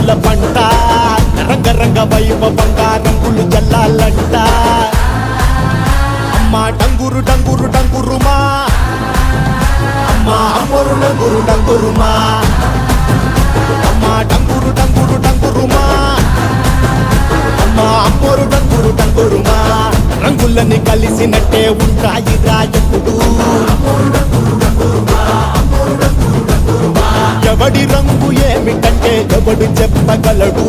రంగుల పంట రంగరంగ వైభవంగా రంగులు జల్లాలంట అమ్మా డంగురు డంగురు డంగురుమా అమ్మా అమ్మోరు డంగురు డంగురుమా అమ్మా డంగురు డంగురు డంగురుమా అమ్మా అమ్మోరు డంగురు డంగురుమా రంగులని కలిసినట్టే ఉంటాయి రాయకుడు ఎవడి రంగు ఏమిటంటే ఎవడు చెప్పగలడు